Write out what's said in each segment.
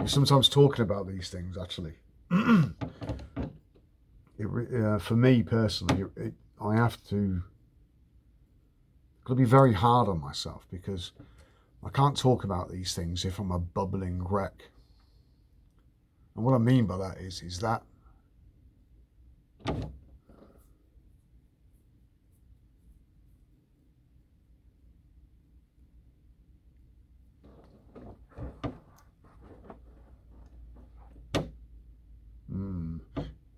sometimes talking about these things, actually, for me personally, I have to be very hard on myself, because I can't talk about these things if I'm a bubbling wreck. And what I mean by that is that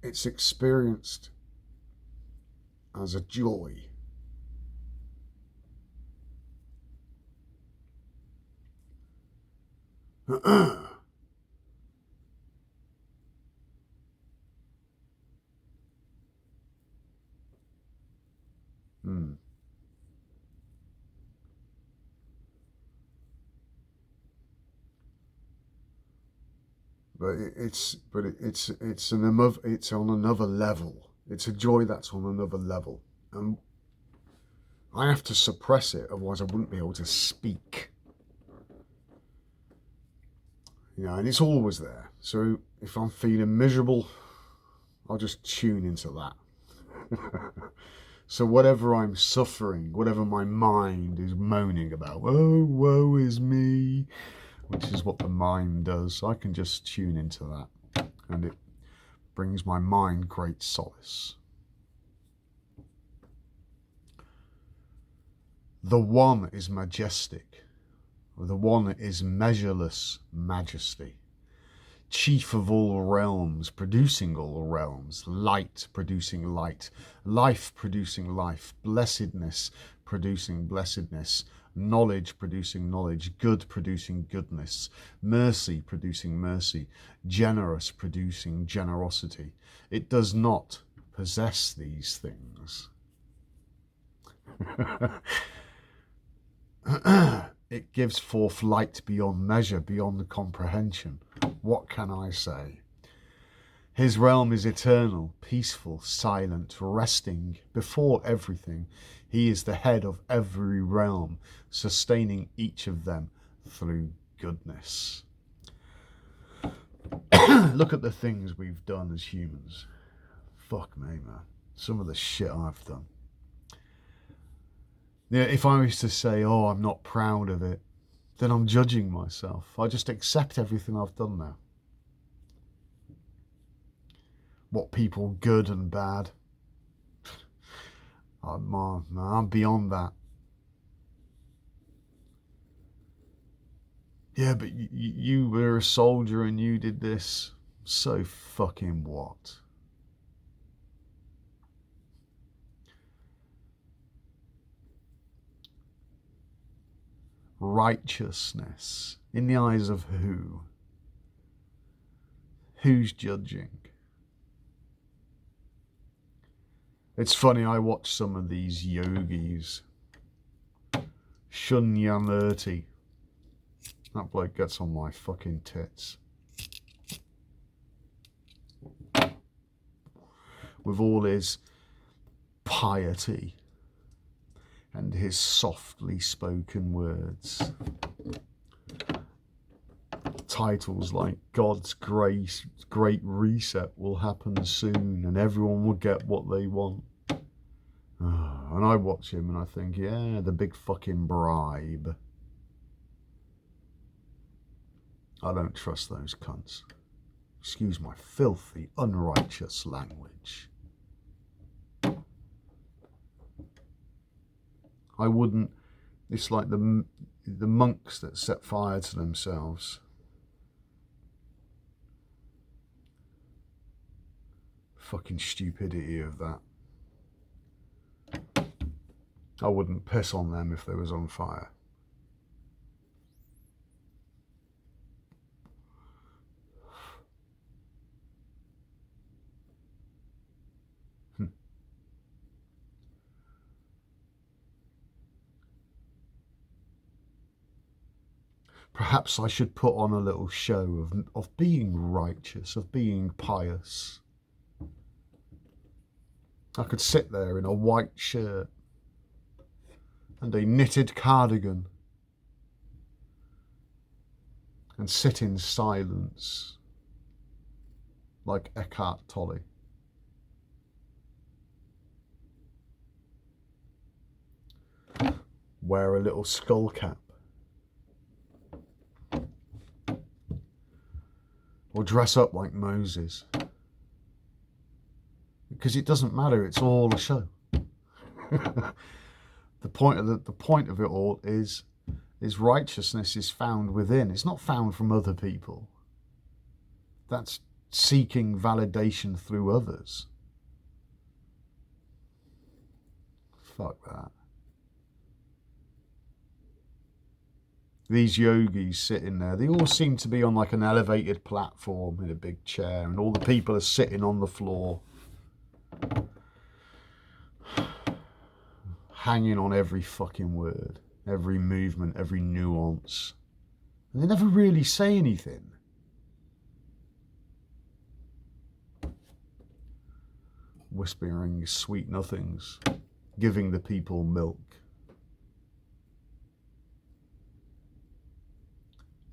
it's experienced as a joy. But it's on another level. It's a joy that's on another level, and I have to suppress it, otherwise I wouldn't be able to speak. And it's always there. So if I'm feeling miserable, I'll just tune into that. So whatever I'm suffering, whatever my mind is moaning about, oh, woe is me, which is what the mind does, I can just tune into that, and it brings my mind great solace. The One is majestic. The One is measureless majesty. Chief of all realms, producing all realms, light producing light, life producing life, blessedness producing blessedness, knowledge producing knowledge, good producing goodness, mercy producing mercy, generous producing generosity. It does not possess these things. It gives forth light beyond measure, beyond comprehension. What can I say? His realm is eternal, peaceful, silent, resting before everything. He is the head of every realm, sustaining each of them through goodness. Look at the things we've done as humans. Fuck me, man. Some of the shit I've done. Yeah, if I was to say, oh, I'm not proud of it, then I'm judging myself. I just accept everything I've done now. What people good and bad. I'm beyond that. Yeah, but you were a soldier and you did this. So fucking what? Righteousness in the eyes of who? Who's judging? It's funny, I watch some of these yogis. Shunyamurti. That bloke gets on my fucking tits. With all his piety and his softly spoken words. Titles like God's grace, great reset will happen soon and everyone will get what they want. And I watch him and I think, yeah, the big fucking bribe. I don't trust those cunts. Excuse my filthy, unrighteous language. I wouldn't. It's like the monks that set fire to themselves. Fucking stupidity of that. I wouldn't piss on them if they was on fire. Perhaps I should put on a little show of being righteous, of being pious. I could sit there in a white shirt and a knitted cardigan and sit in silence like Eckhart Tolle. Wear a little skull cap. Or dress up like Moses. Because it doesn't matter, it's all a show. The point of it all is righteousness is found within. It's not found from other people. That's seeking validation through others. Fuck that. These yogis sitting there, they all seem to be on like an elevated platform in a big chair, and all the people are sitting on the floor, hanging on every fucking word, every movement, every nuance. And they never really say anything. Whispering sweet nothings, giving the people milk.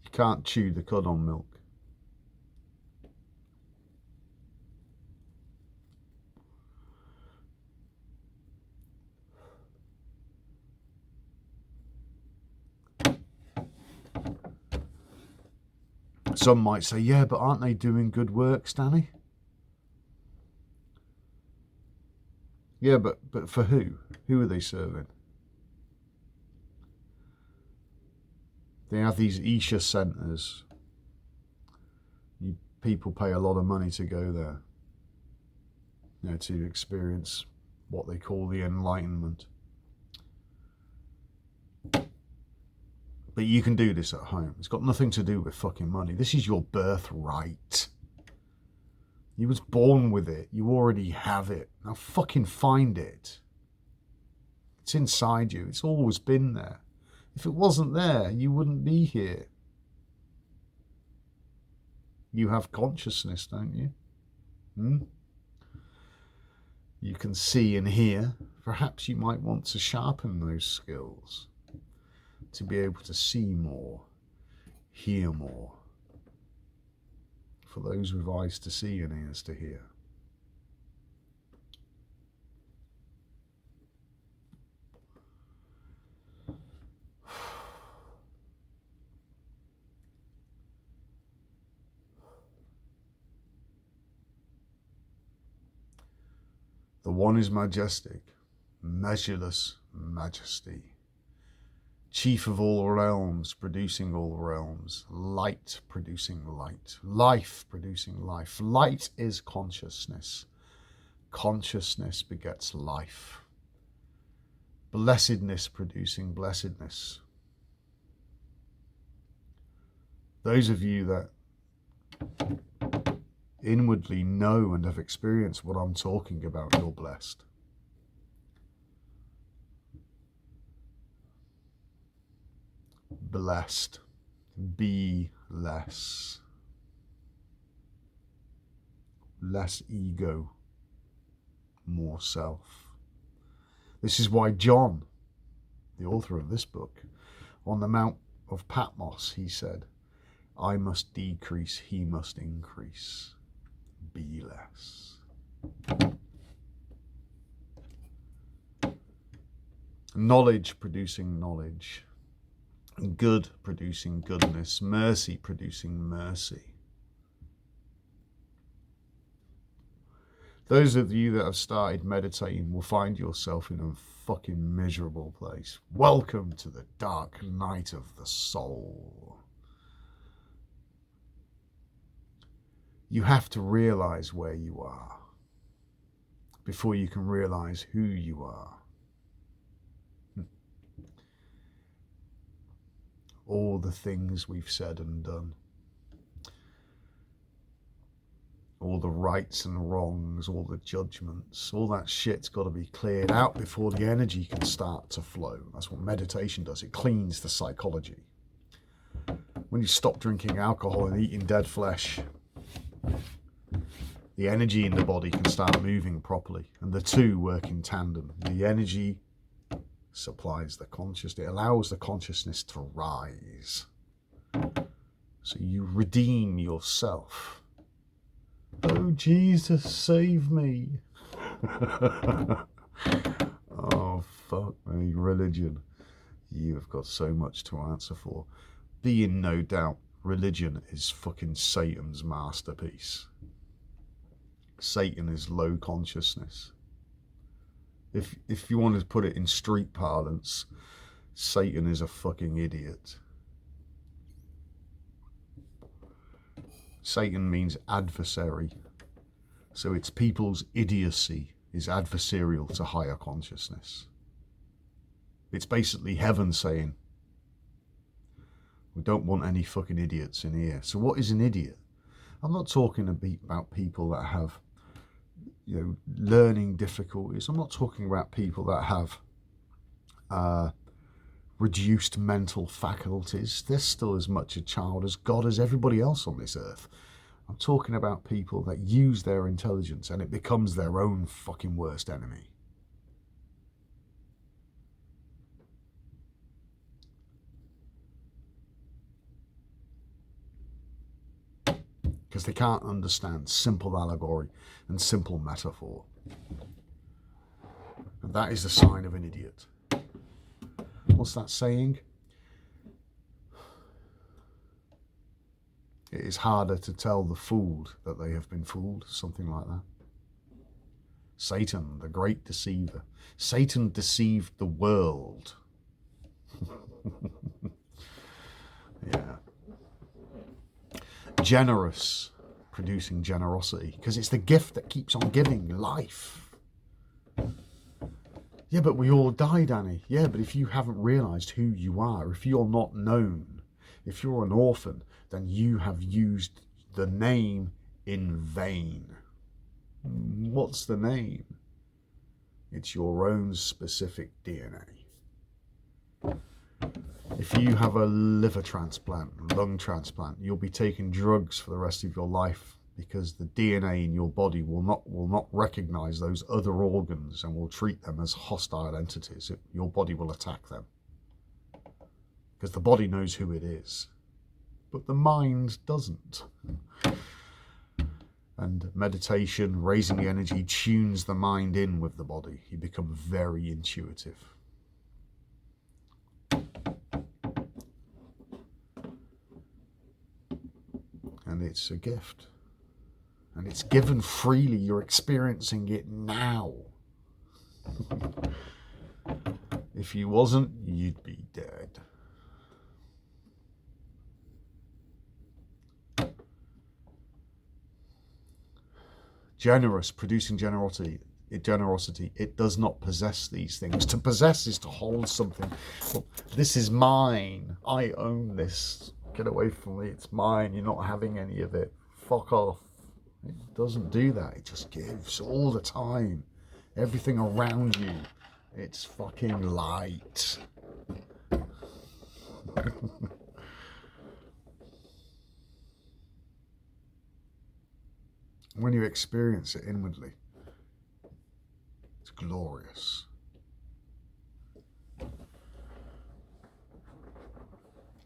You can't chew the cud on milk. Some might say, yeah, but aren't they doing good work, Stanley? Yeah, but for who? Who are they serving? They have these Isha centres. People pay a lot of money to go there, you know, to experience what they call the Enlightenment. But you can do this at home. It's got nothing to do with fucking money. This is your birthright. You was born with it. You already have it. Now fucking find it. It's inside you. It's always been there. If it wasn't there, you wouldn't be here. You have consciousness, don't you? You can see and hear. Perhaps you might want to sharpen those skills to be able to see more, hear more. For those with eyes to see and ears to hear. The one is majestic, measureless majesty. Chief of all realms, producing all realms. Light producing light. Life producing life. Light is consciousness. Consciousness begets life. Blessedness producing blessedness. Those of you that inwardly know and have experienced what I'm talking about, you're blessed. Blessed. Be less. Less ego, more self. This is why John, the author of this book, on the Mount of Patmos, he said, I must decrease, he must increase. Be less. Knowledge producing knowledge. Good producing goodness. Mercy producing mercy. Those of you that have started meditating will find yourself in a fucking miserable place. Welcome to the dark night of the soul. You have to realize where you are before you can realize who you are. All the things we've said and done. All the rights and wrongs, all the judgments, all that shit's got to be cleared out before the energy can start to flow. That's what meditation does. It cleans the psychology. When you stop drinking alcohol and eating dead flesh, the energy in the body can start moving properly, and the two work in tandem. The energy supplies the consciousness. It allows the consciousness to rise So you redeem yourself. Oh, Jesus, save me. Oh, fuck me, religion. You have got so much to answer for. Be in no doubt, religion is fucking Satan's masterpiece. Satan is low consciousness. If you want to put it in street parlance, Satan is a fucking idiot. Satan means adversary. So it's people's idiocy is adversarial to higher consciousness. It's basically heaven saying, we don't want any fucking idiots in here. So what is an idiot? I'm not talking about people that have, learning difficulties. I'm not talking about people that have reduced mental faculties. They're still as much a child as God as everybody else on this earth. I'm talking about people that use their intelligence and it becomes their own fucking worst enemy. Because they can't understand simple allegory and simple metaphor. And that is the sign of an idiot. What's that saying? It is harder to tell the fooled that they have been fooled, something like that. Satan, the great deceiver. Satan deceived the world. Yeah. Generous, producing generosity, because it's the gift that keeps on giving life. Yeah, but we all die, Danny. Yeah, but if you haven't realised who you are, if you're not known, if you're an orphan, then you have used the name in vain. What's the name? It's your own specific DNA. If you have a liver transplant, lung transplant, you'll be taking drugs for the rest of your life because the DNA in your body will not recognize those other organs and will treat them as hostile entities. Your body will attack them because the body knows who it is, but the mind doesn't. And meditation, raising the energy, tunes the mind in with the body. You become very intuitive. And it's a gift. And it's given freely. You're experiencing it now. If you wasn't, you'd be dead. Generous, producing generosity. It does not possess these things. To possess is to hold something. Well, this is mine. I own this. Get away from me. It's mine. You're not having any of it. Fuck off. It doesn't do that. It just gives all the time. Everything around you. It's fucking light. When you experience it inwardly, it's glorious.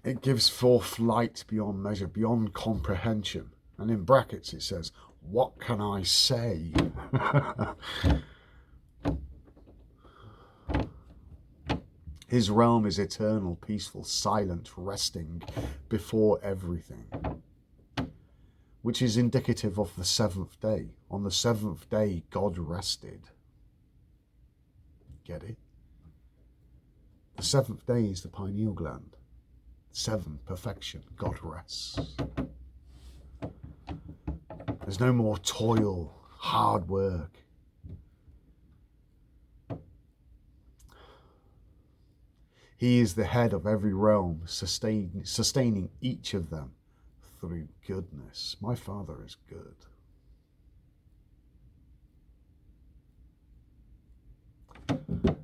It gives forth light beyond measure, beyond comprehension. And in brackets it says, what can I say? His realm is eternal, peaceful, silent, resting before everything, which is indicative of the seventh day. On the seventh day, God rested. Get it? The seventh day is the pineal gland. 7, perfection. God rests. There's no more toil, hard work. He is the head of every realm, sustaining each of them through goodness. My Father is good.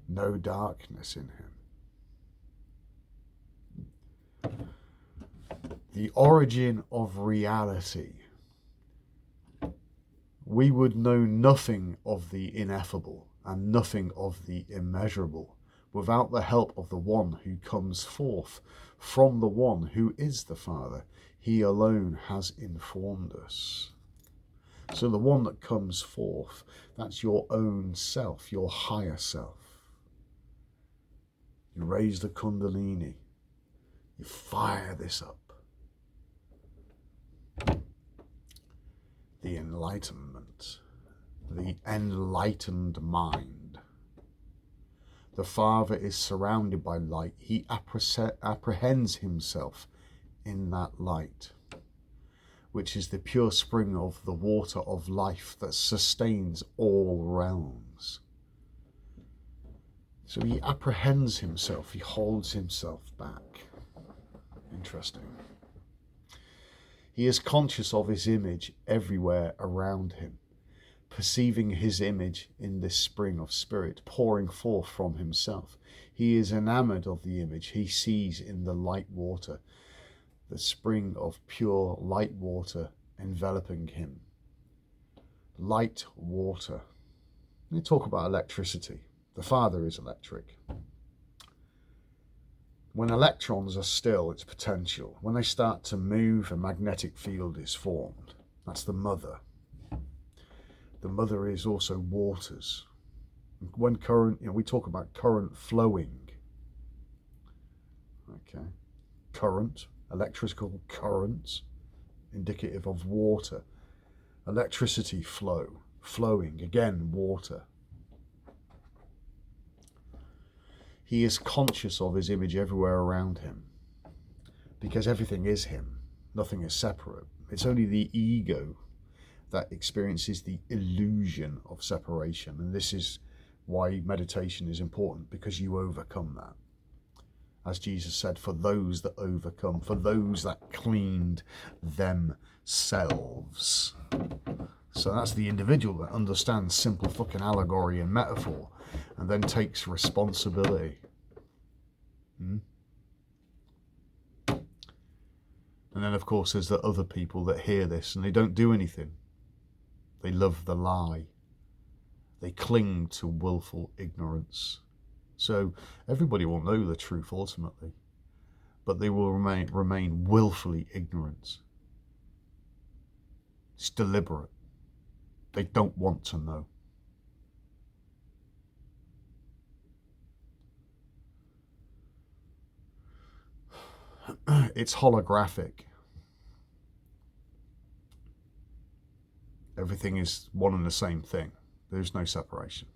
No darkness in him. The origin of reality. We would know nothing of the ineffable and nothing of the immeasurable without the help of the one who comes forth from the one who is the Father. He alone has informed us. So the one that comes forth, that's your own self, your higher self. You raise the Kundalini, you fire this up. The enlightenment, the enlightened mind. The Father is surrounded by light. He apprehends himself in that light, which is the pure spring of the water of life that sustains all realms. So he apprehends himself, he holds himself back. Interesting. He is conscious of his image everywhere around him, perceiving his image in this spring of spirit pouring forth from himself. He is enamored of the image he sees in the light water, the spring of pure light water enveloping him. Light water. Let me talk about electricity. The Father is electric. When electrons are still, it's potential. When they start to move, a magnetic field is formed. That's the mother. The mother is also waters. When current, we talk about current flowing. Okay. Current, electrical currents, indicative of water. Electricity flow, flowing, again, water. He is conscious of his image everywhere around him, because everything is him. Nothing is separate. It's only the ego that experiences the illusion of separation. And this is why meditation is important, because you overcome that. As Jesus said, for those that overcome, for those that cleaned themselves. So that's the individual that understands simple fucking allegory and metaphor and then takes responsibility. And then, of course, there's the other people that hear this and they don't do anything. They love the lie. They cling to willful ignorance. So everybody will know the truth ultimately, but they will remain willfully ignorant. It's deliberate. They don't want to know. It's holographic. Everything is one and the same thing. There's no separation.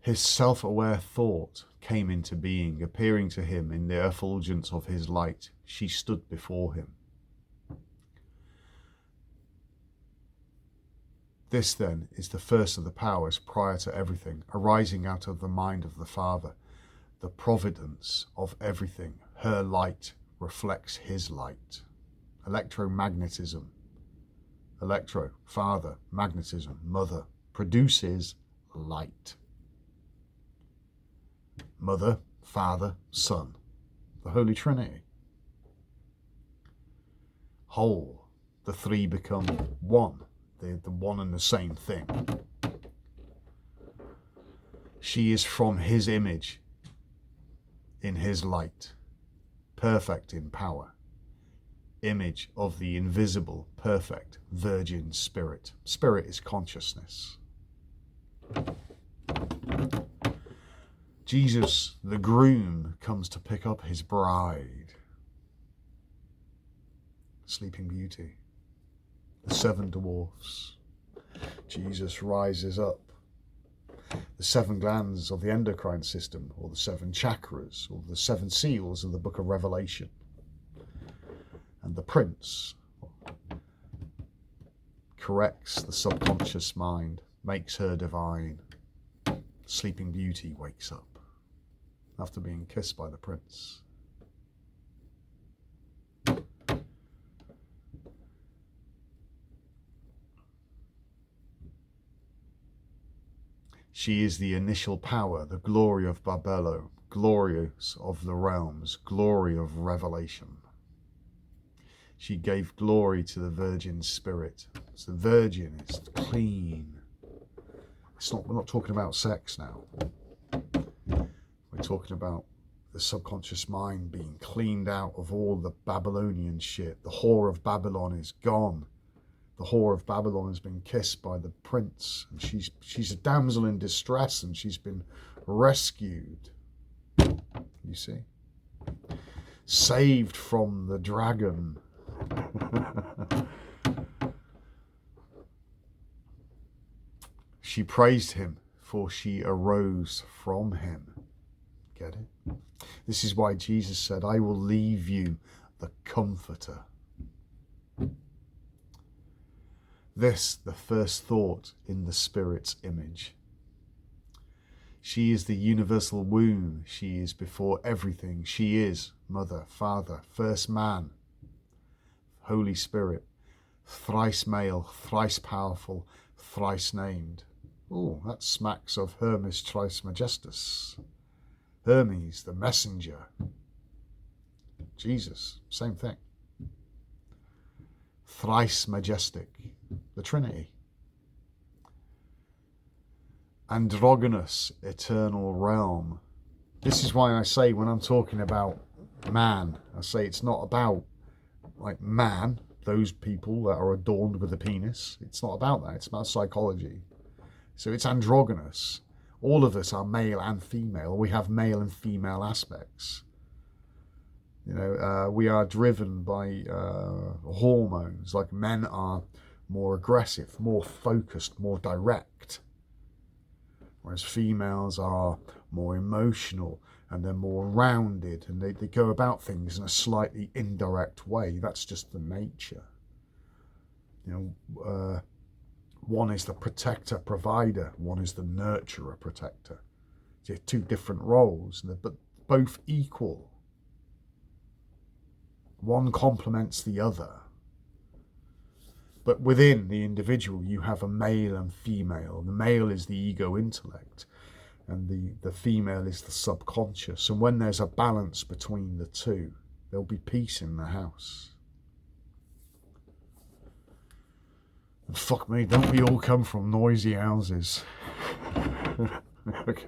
His self-aware thought came into being, appearing to him in the effulgence of his light. She stood before him. This, then, is the first of the powers prior to everything, arising out of the mind of the Father. The providence of everything, her light, reflects his light. Electromagnetism. Electro, Father, magnetism, Mother, produces light. Mother, Father, Son, the Holy Trinity. Whole, the three become one. They're the one and the same thing. She is from his image, in his light, perfect in power, image of the invisible, perfect, virgin spirit. Spirit is consciousness. Jesus, the groom, comes to pick up his bride. Sleeping Beauty. The 7 dwarfs. Jesus rises up. The 7 glands of the endocrine system, or the 7 chakras, or the 7 seals of the book of Revelation. And the prince corrects the subconscious mind, makes her divine. Sleeping Beauty wakes up after being kissed by the prince. She is the initial power, the glory of Babelo, glorious of the realms, glory of revelation. She gave glory to the Virgin Spirit. So the Virgin is clean. We're not talking about sex now. We're talking about the subconscious mind being cleaned out of all the Babylonian shit. The whore of Babylon is gone. The whore of Babylon has been kissed by the prince, and she's a damsel in distress, and she's been rescued. You see? Saved from the dragon. She praised him, for she arose from him. Get it? This is why Jesus said, I will leave you the Comforter. This, the first thought in the Spirit's image. She is the universal womb. She is before everything. She is Mother, Father, first man, Holy Spirit, thrice male, thrice powerful, thrice named. Oh, that smacks of Hermes Trismegistus. Hermes, the messenger. Jesus, same thing. Thrice majestic, the Trinity. Androgynous, eternal realm. This is why I say when I'm talking about man, I say it's not about like man, those people that are adorned with a penis. It's not about that. It's about psychology. So it's androgynous. All of us are male and female. We have male and female aspects. You know, we are driven by hormones. Like men are more aggressive, more focused, more direct. Whereas females are more emotional and they're more rounded, and they go about things in a slightly indirect way. That's just the nature. You know, one is the protector, provider. One is the nurturer, protector. So two different roles, but both equal. One complements the other. But within the individual, you have a male and female. The male is the ego intellect, and the female is the subconscious. And when there's a balance between the two, there'll be peace in the house. And fuck me, don't we all come from noisy houses? Okay,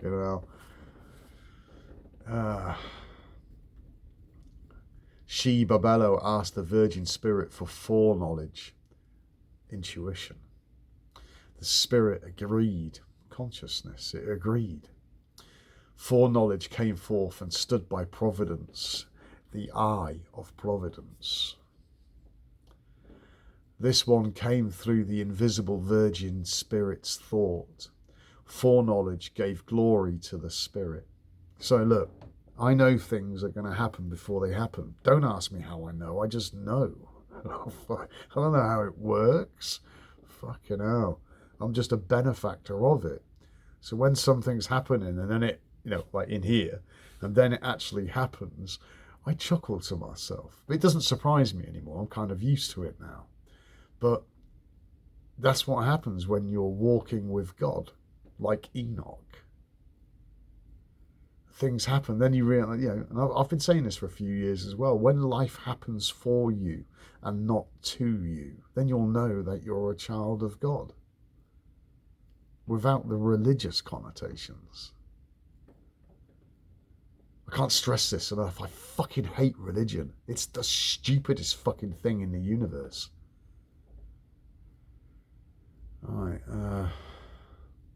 now. She, Babello, asked the Virgin Spirit for foreknowledge, intuition. The Spirit agreed. Consciousness, it agreed. Foreknowledge came forth and stood by Providence, the eye of Providence. This one came through the invisible Virgin Spirit's thought. Foreknowledge gave glory to the Spirit. So look, I know things are going to happen before they happen. Don't ask me how I know, I just know. I don't know how it works. Fucking hell. I'm just a benefactor of it. So when something's happening and then it, you know, like in here, and then it actually happens, I chuckle to myself. It doesn't surprise me anymore. I'm kind of used to it now. But that's what happens when you're walking with God, like Enoch. Things happen, then you realize, you know, and I've been saying this for a few years as well, when life happens for you and not to you, then you'll know that you're a child of God without the religious connotations. I can't stress this enough. I fucking hate religion. It's the stupidest fucking thing in the universe. Alright, and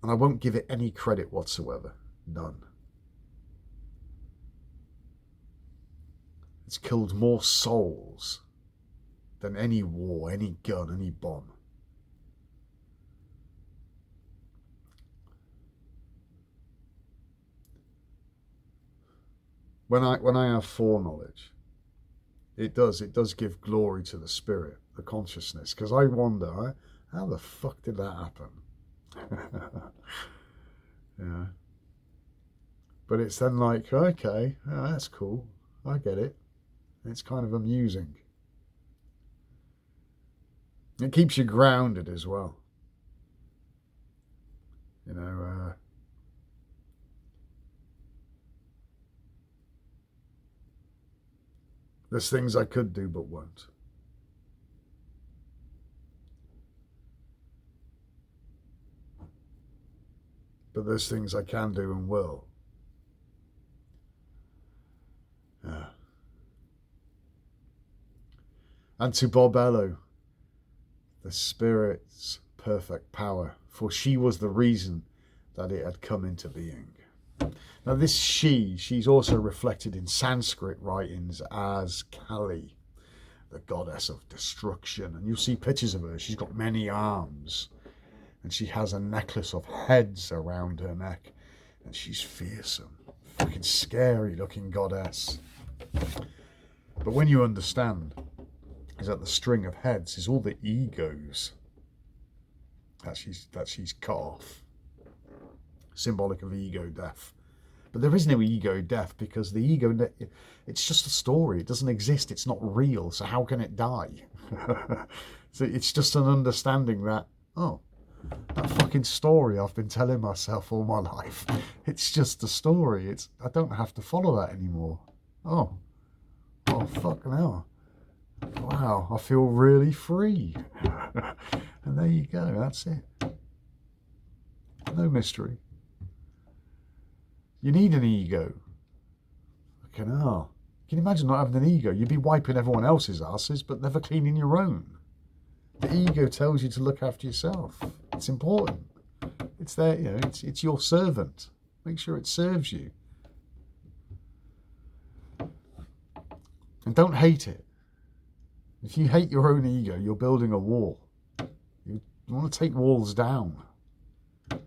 I won't give it any credit whatsoever. None. It's killed more souls than any war, any gun, any bomb. When I have foreknowledge, it does give glory to the Spirit, the consciousness, because I wonder, how the fuck did that happen? Yeah. But it's then like, okay, oh, that's cool. I get it. It's kind of amusing. It keeps you grounded as well. You know, there's things I could do but won't. but there's things I can do and will. Yeah. And to Barbello, the spirit's perfect power, for she was the reason that it had come into being. Now this she's also reflected in Sanskrit writings as Kali, the goddess of destruction. And you'll see pictures of her. She's got many arms, and she has a necklace of heads around her neck, and she's fearsome, fucking scary looking goddess. But when you understand is that the string of heads is all the egos that she's cut off, symbolic of ego death. But there is no ego death, because the ego, it's just a story. It doesn't exist. It's not real. So how can it die? So it's just an understanding that, oh, that fucking story I've been telling myself all my life, it's just a story. I don't have to follow that anymore. Oh fuck now. Wow, I feel really free. And there you go. That's it. No mystery. You need an ego. Fucking hell. Can you imagine not having an ego? You'd be wiping everyone else's asses, but never cleaning your own. The ego tells you to look after yourself. It's important. It's there, you know, it's your servant. Make sure it serves you. And don't hate it. If you hate your own ego, you're building a wall. You want to take walls down. You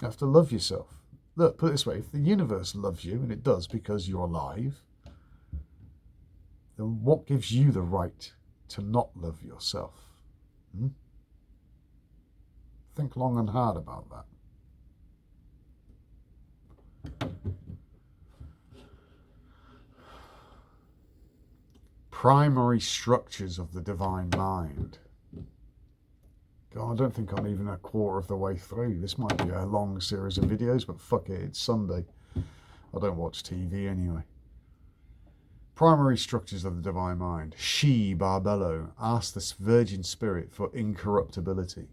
have to love yourself. Look, put it this way, if the universe loves you, and it does because you're alive, then what gives you the right to not love yourself? Think long and hard about that. Primary structures of the divine mind. God, I don't think I'm even a quarter of the way through. This might be a long series of videos, but fuck it, it's Sunday. I don't watch TV anyway. Primary structures of the divine mind. She, Barbello, asked this virgin spirit for incorruptibility.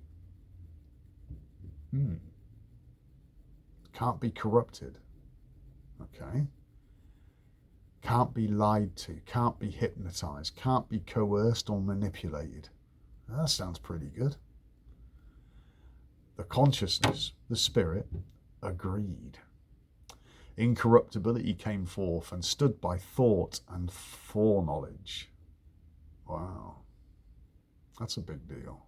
Can't be corrupted. Okay. Can't be lied to. Can't be hypnotized. Can't be coerced or manipulated. That sounds pretty good. The consciousness, the spirit, agreed. Incorruptibility came forth and stood by thought and foreknowledge. Wow. That's a big deal.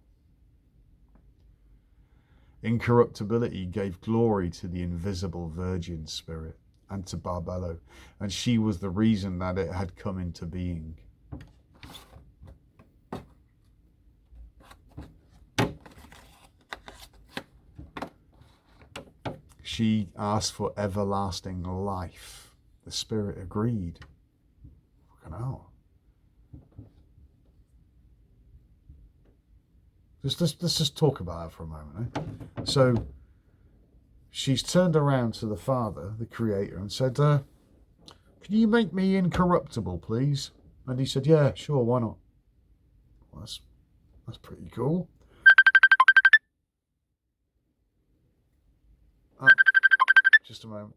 Incorruptibility gave glory to the invisible virgin spirit and to Barbello, and she was the reason that it had come into being. She asked for everlasting life. The spirit agreed. Fucking hell. Let's just talk about her for a moment. So she's turned around to the Father, the Creator, and said, can you make me incorruptible, please? And he said, yeah, sure, why not? Well, that's pretty cool. Just a moment.